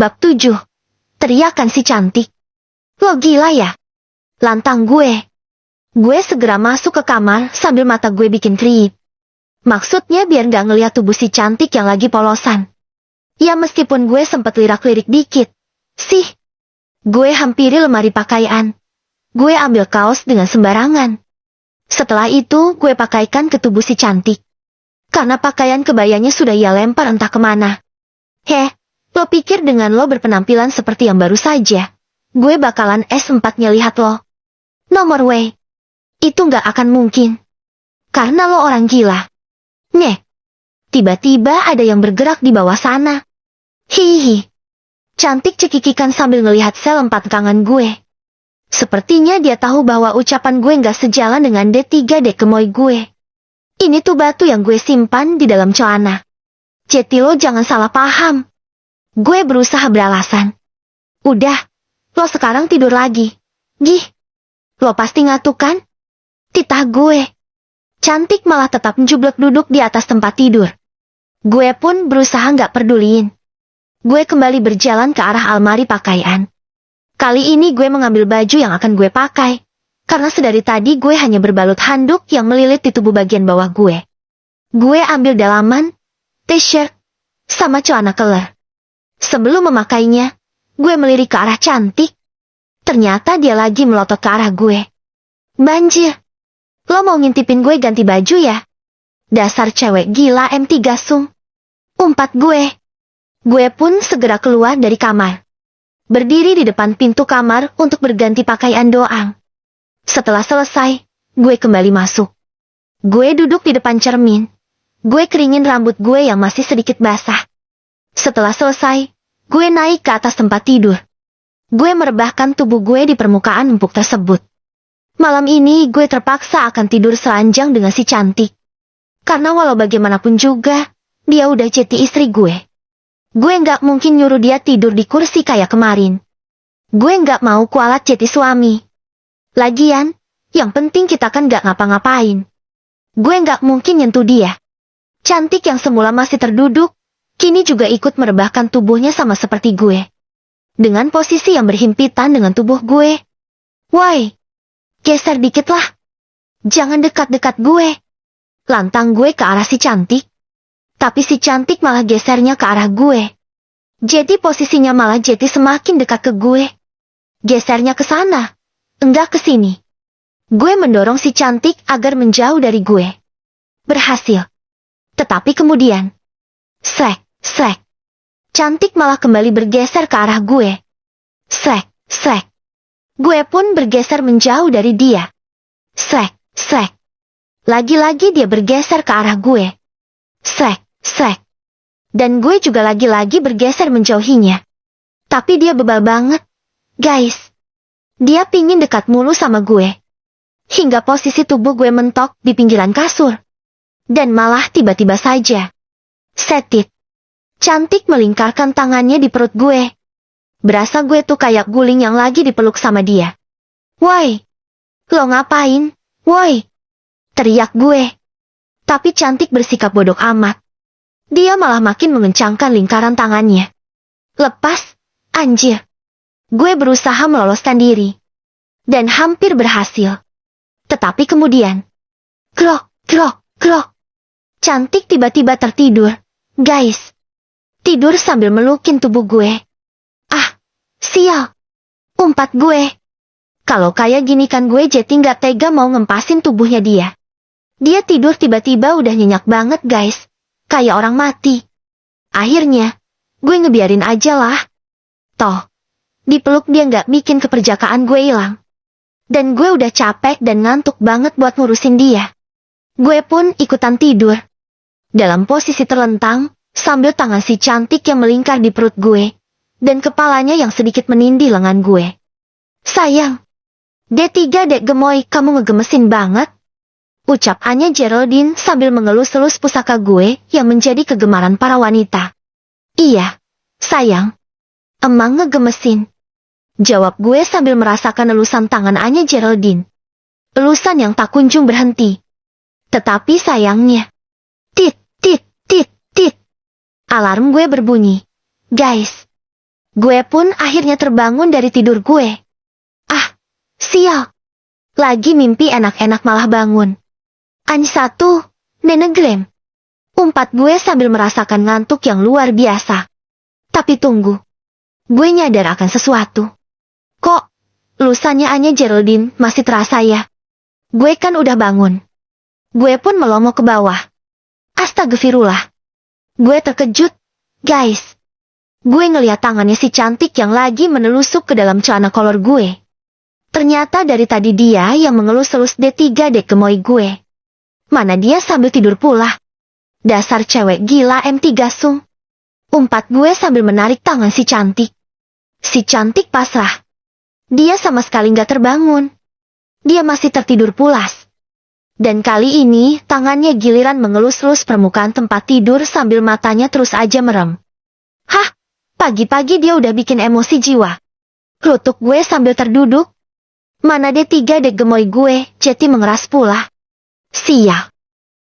Bab 7. Teriakan si cantik. Lo gila ya? Lantang gue. Gue segera masuk ke kamar sambil mata gue bikin kriip. Maksudnya biar gak ngeliat tubuh si cantik yang lagi polosan. Ya meskipun gue sempet lirak-lirik dikit. Sih. Gue hampiri lemari pakaian. Gue ambil kaos dengan sembarangan. Setelah itu gue pakaikan ke tubuh si cantik. Karena pakaian kebayanya sudah ia lempar entah kemana. Heh, lo pikir dengan lo berpenampilan seperti yang baru saja, gue bakalan S4-nya lihat lo? Nomor way. Itu gak akan mungkin. Karena lo orang gila. Nyeh. Tiba-tiba ada yang bergerak di bawah sana. Hihihi. Cantik cekikikan sambil ngelihat sel 4 tangan gue. Sepertinya dia tahu bahwa ucapan gue gak sejalan dengan D3 gemoy gue. Ini tuh batu yang gue simpan di dalam celana. Jadi lo jangan salah paham. Gue berusaha beralasan. Udah, lo sekarang tidur lagi. Gih, lo pasti ngantuk kan? Titah gue. Cantik malah tetap menjublek duduk di atas tempat tidur. Gue pun berusaha nggak peduliin. Gue kembali berjalan ke arah almari pakaian. Kali ini gue mengambil baju yang akan gue pakai. Karena sedari tadi gue hanya berbalut handuk yang melilit di tubuh bagian bawah gue. Gue ambil dalaman, t-shirt, sama celana keler. Sebelum memakainya, gue melirik ke arah cantik. Ternyata dia lagi melotot ke arah gue. Banjir. Lo mau ngintipin gue ganti baju ya? Dasar cewek gila M3 sung. Umpat gue. Gue pun segera keluar dari kamar. Berdiri di depan pintu kamar untuk berganti pakaian doang. Setelah selesai, gue kembali masuk. Gue duduk di depan cermin. Gue keringin rambut gue yang masih sedikit basah. Setelah selesai, gue naik ke atas tempat tidur. Gue merebahkan tubuh gue di permukaan empuk tersebut. Malam ini gue terpaksa akan tidur seranjang dengan si cantik. Karena walau bagaimanapun juga, dia udah jadi istri gue. Gue nggak mungkin nyuruh dia tidur di kursi kayak kemarin. Gue nggak mau kualat jadi suami. Lagian, yang penting kita kan gak ngapa-ngapain. Gue gak mungkin nyentuh dia. Cantik yang semula masih terduduk, kini juga ikut merebahkan tubuhnya sama seperti gue. Dengan posisi yang berhimpitan dengan tubuh gue. Woi, geser dikit lah. Jangan dekat-dekat gue. Lantang gue ke arah si cantik. Tapi si cantik malah gesernya ke arah gue. Jadi posisinya malah jadi semakin dekat ke gue. Gesernya ke sana. Enggak ke sini. Gue mendorong si cantik agar menjauh dari gue. Berhasil. Tetapi kemudian, slek. Cantik malah kembali bergeser ke arah gue. Slek. Gue pun bergeser menjauh dari dia. Slek. Lagi-lagi dia bergeser ke arah gue. Slek. Dan gue juga lagi-lagi bergeser menjauhinya. Tapi dia bebal banget. Guys. Dia pingin dekat mulu sama gue. Hingga posisi tubuh gue mentok di pinggiran kasur. Dan malah tiba-tiba saja. Setit. Cantik melingkarkan tangannya di perut gue. Berasa gue tuh kayak guling yang lagi dipeluk sama dia. Woi. Lo ngapain? Woi. Teriak gue. Tapi cantik bersikap bodoh amat. Dia malah makin mengencangkan lingkaran tangannya. Lepas. Anjir. Gue berusaha meloloskan diri. Dan hampir berhasil. Tetapi kemudian. Krok. Cantik tiba-tiba tertidur. Guys. Tidur sambil melukin tubuh gue. Ah. Sial. Umpat gue. Kalau kayak gini kan gue jadi nggak tega mau ngempasin tubuhnya dia. Dia tidur tiba-tiba udah nyenyak banget guys. Kayak orang mati. Akhirnya. Gue ngebiarin aja lah. Toh. Dipeluk dia nggak bikin keperjakaan gue hilang. Dan gue udah capek dan ngantuk banget buat ngurusin dia. Gue pun ikutan tidur. Dalam posisi terlentang, sambil tangan si cantik yang melingkar di perut gue. Dan kepalanya yang sedikit menindih lengan gue. Sayang. D3 gemoy kamu ngegemesin banget. Ucap Anya Geraldine sambil mengelus-elus pusaka gue yang menjadi kegemaran para wanita. Iya. Sayang. Emang ngegemesin. Jawab gue sambil merasakan elusan tangan Anya Geraldine. Elusan yang tak kunjung berhenti. Tetapi sayangnya. Tit. Alarm gue berbunyi. Guys. Gue pun akhirnya terbangun dari tidur gue. Ah, sial. Lagi mimpi enak-enak malah bangun. Anj 1, Nenegram. Umpat gue sambil merasakan ngantuk yang luar biasa. Tapi tunggu. Gue nyadar akan sesuatu. Kok, lusannya Anya Geraldine masih terasa ya? Gue kan udah bangun. Gue pun melongo ke bawah. Astagfirullah. Gue terkejut, guys. Gue ngeliat tangannya si cantik yang lagi menelusuk ke dalam celana kolor gue. Ternyata dari tadi dia yang mengelus-elus D3 dek gemoy gue. Mana dia sambil tidur pula. Dasar cewek gila M3 Sung. Umpat gue sambil menarik tangan si cantik. Si cantik pasrah. Dia sama sekali gak terbangun. Dia masih tertidur pulas. Dan kali ini tangannya giliran mengelus-elus permukaan tempat tidur sambil matanya terus aja merem. Hah? Pagi-pagi dia udah bikin emosi jiwa. Kerutuk gue sambil terduduk. Mana D3 dek gemoy gue, Jeti mengeras pula. Sial.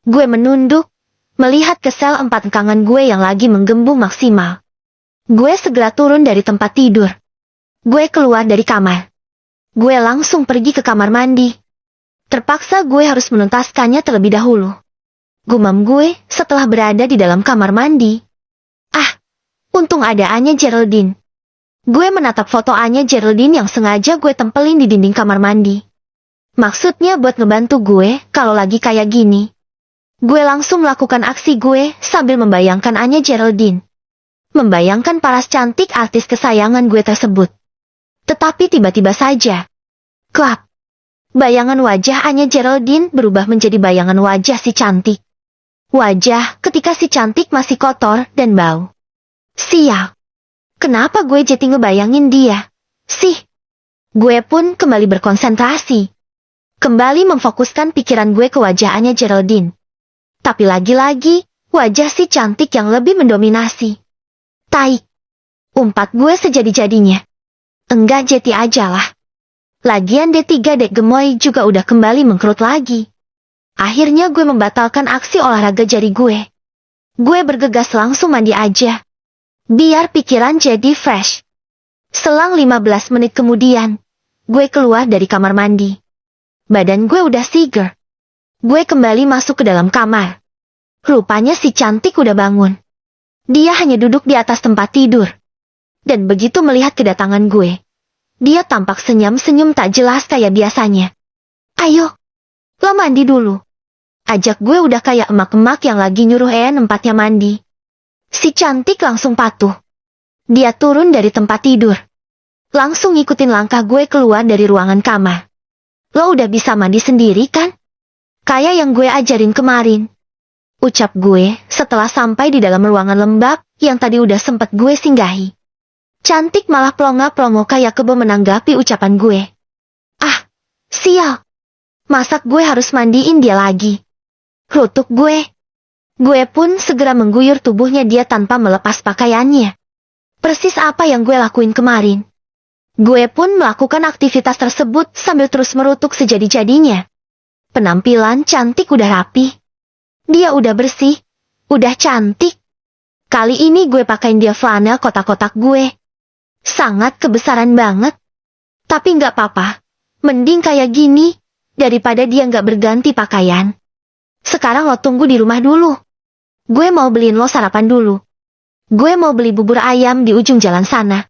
Gue menunduk, melihat kesel 4 kangen gue yang lagi menggembung maksimal. Gue segera turun dari tempat tidur. Gue keluar dari kamar. Gue langsung pergi ke kamar mandi. Terpaksa gue harus menuntaskannya terlebih dahulu. Gumam gue setelah berada di dalam kamar mandi. Ah, untung ada Anya Geraldine. Gue menatap foto Anya Geraldine yang sengaja gue tempelin di dinding kamar mandi. Maksudnya buat ngebantu gue kalau lagi kayak gini. Gue langsung melakukan aksi gue sambil membayangkan Anya Geraldine. Membayangkan paras cantik artis kesayangan gue tersebut. Tetapi tiba-tiba saja. Klap. Bayangan wajah Anya Geraldine berubah menjadi bayangan wajah si cantik. Wajah ketika si cantik masih kotor dan bau. Sial. Kenapa gue jadi ngebayangin dia? Sih. Gue pun kembali berkonsentrasi. Kembali memfokuskan pikiran gue ke wajah Anya Geraldine. Tapi lagi-lagi, wajah si cantik yang lebih mendominasi. Taik. Umpat gue sejadi-jadinya. Enggak jeti aja lah. Lagian D3 dek gemoy juga udah kembali mengkerut lagi. Akhirnya gue membatalkan aksi olahraga jari gue. Gue bergegas langsung mandi aja. Biar pikiran jadi fresh. Selang 15 menit kemudian, gue keluar dari kamar mandi. Badan gue udah seger. Gue kembali masuk ke dalam kamar. Rupanya si cantik udah bangun. Dia hanya duduk di atas tempat tidur. Dan begitu melihat kedatangan gue, dia tampak senyum-senyum tak jelas kayak biasanya. Ayo, lo mandi dulu. Ajak gue udah kayak emak-emak yang lagi nyuruh empatnya mandi. Si cantik langsung patuh. Dia turun dari tempat tidur. Langsung ngikutin langkah gue keluar dari ruangan kamar. Lo udah bisa mandi sendiri kan? Kayak yang gue ajarin kemarin. Ucap gue setelah sampai di dalam ruangan lembab yang tadi udah sempet gue singgahi. Cantik malah plonga-plongo kayak kebo menanggapi ucapan gue. Ah, sial. Masak gue harus mandiin dia lagi. Rutuk gue. Gue pun segera mengguyur tubuhnya dia tanpa melepas pakaiannya. Persis apa yang gue lakuin kemarin. Gue pun melakukan aktivitas tersebut sambil terus merutuk sejadi-jadinya. Penampilan cantik udah rapi. Dia udah bersih, udah cantik. Kali ini gue pakain dia flanel kotak-kotak gue. Sangat kebesaran banget. Tapi nggak apa-apa. Mending kayak gini, daripada dia nggak berganti pakaian. Sekarang lo tunggu di rumah dulu. Gue mau beliin lo sarapan dulu. Gue mau beli bubur ayam di ujung jalan sana.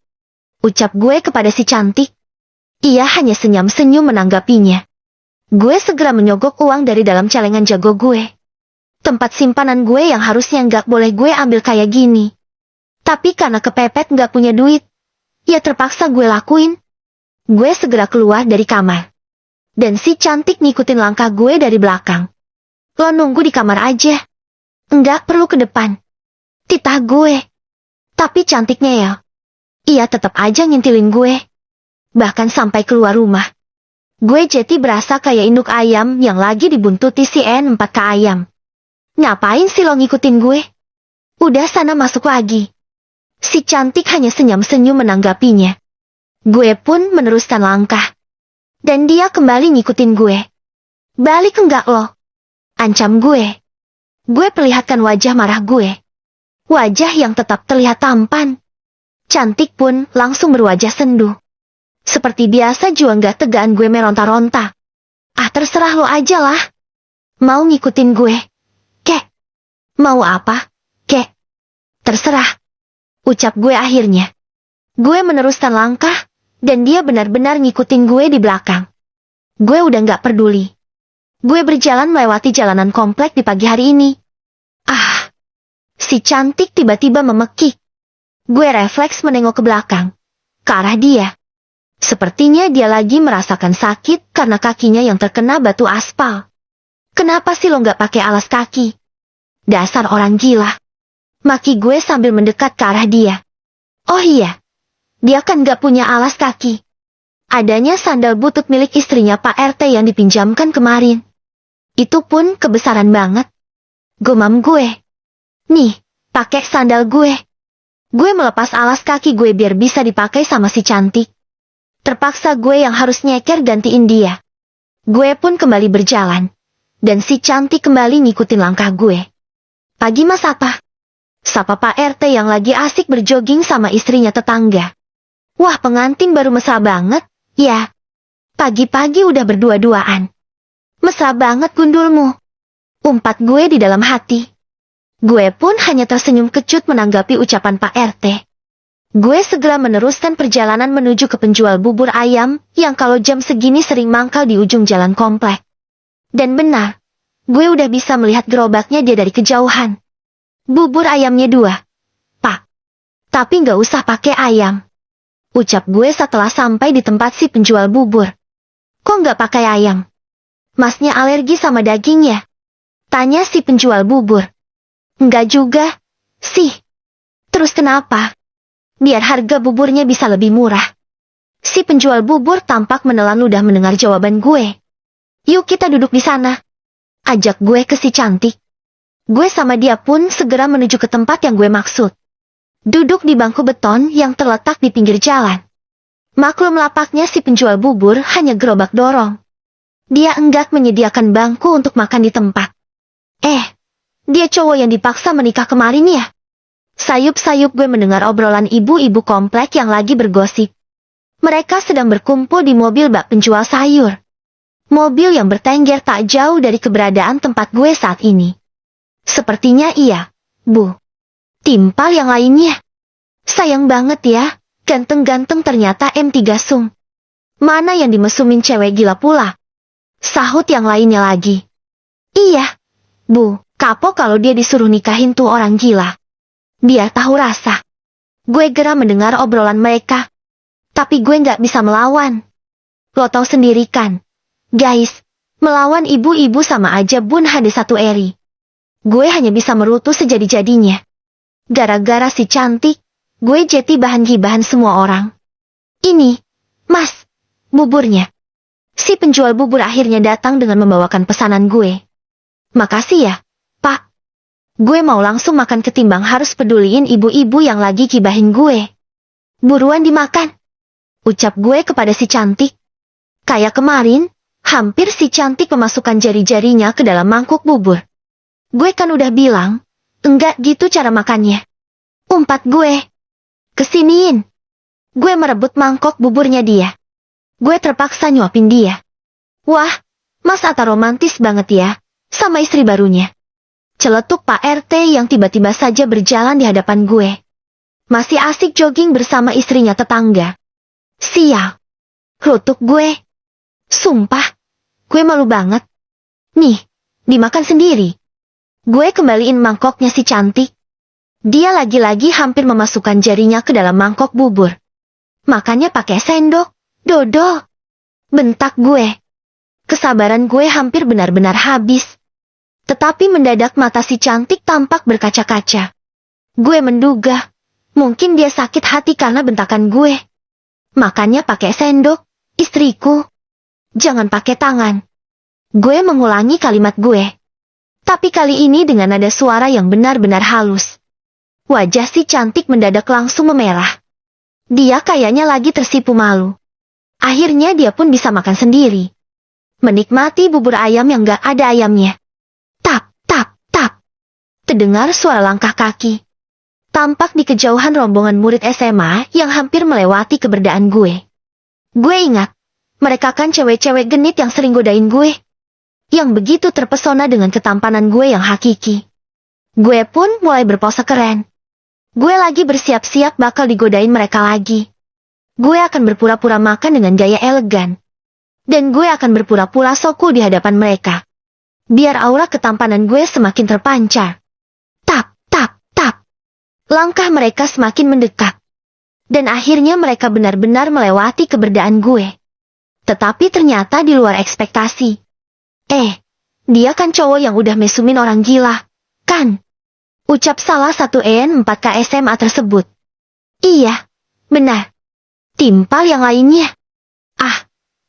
Ucap gue kepada si cantik. Ia hanya senyum-senyum menanggapinya. Gue segera menyogok uang dari dalam celengan jago gue. Tempat simpanan gue yang harusnya nggak boleh gue ambil kayak gini. Tapi karena kepepet nggak punya duit, ya terpaksa gue lakuin. Gue segera keluar dari kamar. Dan si cantik ngikutin langkah gue dari belakang. Lo nunggu di kamar aja. Nggak perlu ke depan. Titah gue. Tapi cantiknya ya. Ia tetap aja ngintilin gue. Bahkan sampai keluar rumah. Gue jadi berasa kayak induk ayam yang lagi dibuntuti si N4K ayam. Ngapain sih lo ngikutin gue? Udah sana masuk lagi. Si cantik hanya senyum-senyum menanggapinya. Gue pun meneruskan langkah. Dan dia kembali ngikutin gue. Balik enggak lo? Ancam gue. Gue perlihatkan wajah marah gue. Wajah yang tetap terlihat tampan. Cantik pun langsung berwajah sendu. Seperti biasa jua nggak tegaan gue meronta-ronta. Ah terserah lo aja lah. Mau ngikutin gue? Kek. Mau apa? Kek. Terserah. Ucap gue akhirnya. Gue meneruskan langkah, dan dia benar-benar ngikutin gue di belakang. Gue udah nggak peduli. Gue berjalan melewati jalanan komplek di pagi hari ini. Ah. Si cantik tiba-tiba memekik. Gue refleks menengok ke belakang. Ke arah dia. Sepertinya dia lagi merasakan sakit karena kakinya yang terkena batu aspal. Kenapa sih lo nggak pakai alas kaki? Dasar orang gila. Maki gue sambil mendekat ke arah dia. Oh iya. Dia kan nggak punya alas kaki. Adanya sandal butut milik istrinya Pak RT yang dipinjamkan kemarin. Itu pun kebesaran banget. Gumam gue. Nih, pakai sandal gue. Gue melepas alas kaki gue biar bisa dipakai sama si cantik. Terpaksa gue yang harus nyeker gantiin dia. Gue pun kembali berjalan. Dan si cantik kembali ngikutin langkah gue. Pagi mas apa? Sapa Pak RT yang lagi asik berjoging sama istrinya tetangga. Wah pengantin baru mesra banget, ya. Pagi-pagi udah berdua-duaan. Mesra banget gundulmu. Umpat gue di dalam hati. Gue pun hanya tersenyum kecut menanggapi ucapan Pak RT. Gue segera meneruskan perjalanan menuju ke penjual bubur ayam yang kalau jam segini sering mangkal di ujung jalan komplek. Dan benar, gue udah bisa melihat gerobaknya dia dari kejauhan. Bubur ayamnya 2, Pak. Tapi nggak usah pakai ayam. Ucap gue setelah sampai di tempat si penjual bubur. Kok nggak pakai ayam? Masnya alergi sama daging ya? Tanya si penjual bubur. Enggak juga, sih. Terus kenapa? Biar harga buburnya bisa lebih murah. Si penjual bubur tampak menelan ludah mendengar jawaban gue. Yuk kita duduk di sana. Ajak gue ke si cantik. Gue sama dia pun segera menuju ke tempat yang gue maksud. Duduk di bangku beton yang terletak di pinggir jalan. Maklum lapaknya si penjual bubur hanya gerobak dorong. Dia enggak menyediakan bangku untuk makan di tempat. Dia cowok yang dipaksa menikah kemarin ya? Sayup-sayup gue mendengar obrolan ibu-ibu komplek yang lagi bergosip. Mereka sedang berkumpul di mobil bak penjual sayur. Mobil yang bertengger tak jauh dari keberadaan tempat gue saat ini. Sepertinya iya, Bu. Timpal yang lainnya. Sayang banget ya, ganteng-ganteng ternyata M3 Sung. Mana yang dimesumin cewek gila pula? Sahut yang lainnya lagi. Iya, Bu, kapok kalau dia disuruh nikahin tuh orang gila. Biar tahu rasa. Gue geram mendengar obrolan mereka. Tapi gue nggak bisa melawan. Lo tau sendiri kan? Guys, melawan ibu-ibu sama aja bun hade satu eri. Gue hanya bisa merutu sejadi-jadinya. Gara-gara si cantik, gue jadi bahan gibahan semua orang. Ini, Mas, buburnya. Si penjual bubur akhirnya datang dengan membawakan pesanan gue. Makasih ya, Pak. Gue mau langsung makan ketimbang harus peduliin ibu-ibu yang lagi gibahin gue. Buruan dimakan. Ucap gue kepada si cantik. Kayak kemarin, hampir si cantik memasukkan jari-jarinya ke dalam mangkuk bubur. Gue kan udah bilang, enggak gitu cara makannya. Umpat gue. Kesiniin. Gue merebut mangkok buburnya dia. Gue terpaksa nyuapin dia. Wah, Mas Atta romantis banget ya, sama istri barunya. Celetuk Pak RT yang tiba-tiba saja berjalan di hadapan gue. Masih asik jogging bersama istrinya tetangga. Sial. Rutuk gue. Sumpah, gue malu banget. Nih, dimakan sendiri. Gue kembaliin mangkoknya si cantik. Dia lagi-lagi hampir memasukkan jarinya ke dalam mangkok bubur. Makannya pakai sendok, dodol. Bentak gue. Kesabaran gue hampir benar-benar habis. Tetapi mendadak mata si cantik tampak berkaca-kaca. Gue menduga, mungkin dia sakit hati karena bentakan gue. Makannya pakai sendok, istriku. Jangan pakai tangan. Gue mengulangi kalimat gue. Tapi kali ini dengan nada suara yang benar-benar halus. Wajah si cantik mendadak langsung memerah. Dia kayaknya lagi tersipu malu. Akhirnya dia pun bisa makan sendiri. Menikmati bubur ayam yang gak ada ayamnya. Tap, tap, tap. Terdengar suara langkah kaki. Tampak di kejauhan rombongan murid SMA yang hampir melewati keberadaan gue. Gue ingat, mereka kan cewek-cewek genit yang sering godain gue. Yang begitu terpesona dengan ketampanan gue yang hakiki. Gue pun mulai berpose keren. Gue lagi bersiap-siap bakal digodain mereka lagi. Gue akan berpura-pura makan dengan gaya elegan. Dan gue akan berpura-pura so cool di hadapan mereka. Biar aura ketampanan gue semakin terpancar. Tap, tap, tap. Langkah mereka semakin mendekat. Dan akhirnya mereka benar-benar melewati keberadaan gue. Tetapi ternyata di luar ekspektasi. Dia kan cowok yang udah mesumin orang gila, kan? Ucap salah satu EN4K SMA tersebut. Iya, benar. Timpal yang lainnya.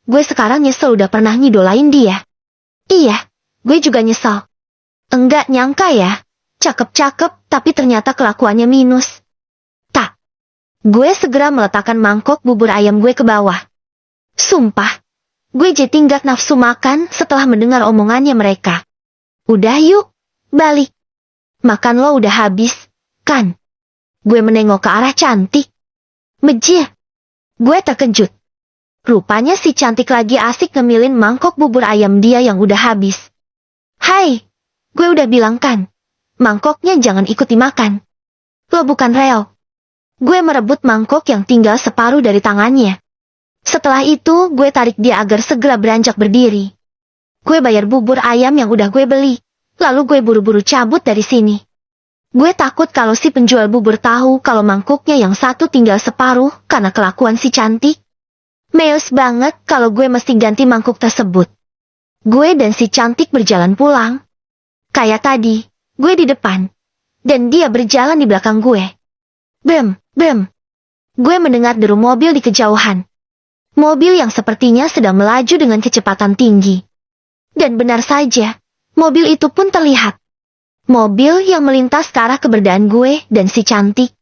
Gue sekarang nyesel udah pernah ngidolain dia. Iya, gue juga nyesel. Enggak nyangka ya, cakep-cakep tapi ternyata kelakuannya minus. Tak. Gue segera meletakkan mangkok bubur ayam gue ke bawah. Sumpah, gue jadi nggak nafsu makan setelah mendengar omongannya mereka. Udah yuk, balik. Makan lo udah habis, kan? Gue menengok ke arah Cantik. Mejir. Gue terkejut. Rupanya si Cantik lagi asik ngemilin mangkok bubur ayam dia yang udah habis. Hai, gue udah bilang kan, mangkoknya jangan ikut dimakan. Lo bukan reo. Gue merebut mangkok yang tinggal separuh dari tangannya. Setelah itu gue tarik dia agar segera beranjak berdiri. Gue bayar bubur ayam yang udah gue beli. Lalu gue buru-buru cabut dari sini. Gue takut kalau si penjual bubur tahu kalau mangkuknya yang satu tinggal separuh karena kelakuan si Cantik. Meus banget kalau gue mesti ganti mangkuk tersebut. Gue dan si Cantik berjalan pulang. Kayak tadi, gue di depan. Dan dia berjalan di belakang gue. Brem, brem. Gue mendengar deru mobil di kejauhan. Mobil yang sepertinya sedang melaju dengan kecepatan tinggi. Dan benar saja, mobil itu pun terlihat. Mobil yang melintas ke arah keberadaan gue dan si Cantik.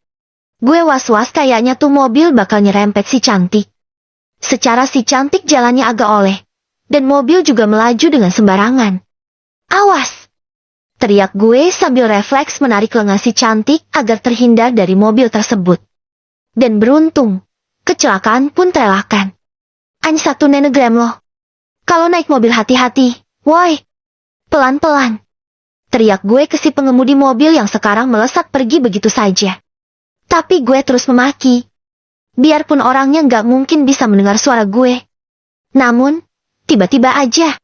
Gue was-was kayaknya tuh mobil bakal nyerempet si Cantik. Secara si Cantik jalannya agak oleh. Dan mobil juga melaju dengan sembarangan. Awas! Teriak gue sambil refleks menarik lengan si Cantik agar terhindar dari mobil tersebut. Dan beruntung, kecelakaan pun terelakkan. Satu nenegram loh. Kalau naik mobil hati-hati, woi. Pelan-pelan. Teriak gue ke si pengemudi mobil yang sekarang melesat pergi begitu saja. Tapi gue terus memaki. Biarpun orangnya nggak mungkin bisa mendengar suara gue. Namun, tiba-tiba aja.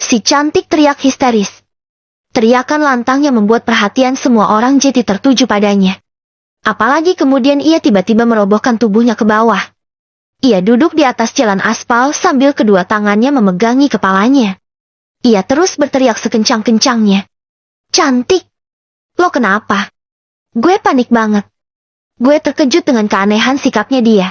Si Cantik teriak histeris. Teriakan lantang yang membuat perhatian semua orang jadi tertuju padanya. Apalagi kemudian ia tiba-tiba merobohkan tubuhnya ke bawah. Ia duduk di atas jalan aspal sambil kedua tangannya memegangi kepalanya. Ia terus berteriak sekencang-kencangnya. Cantik! Lo kenapa? Gue panik banget. Gue terkejut dengan keanehan sikapnya dia.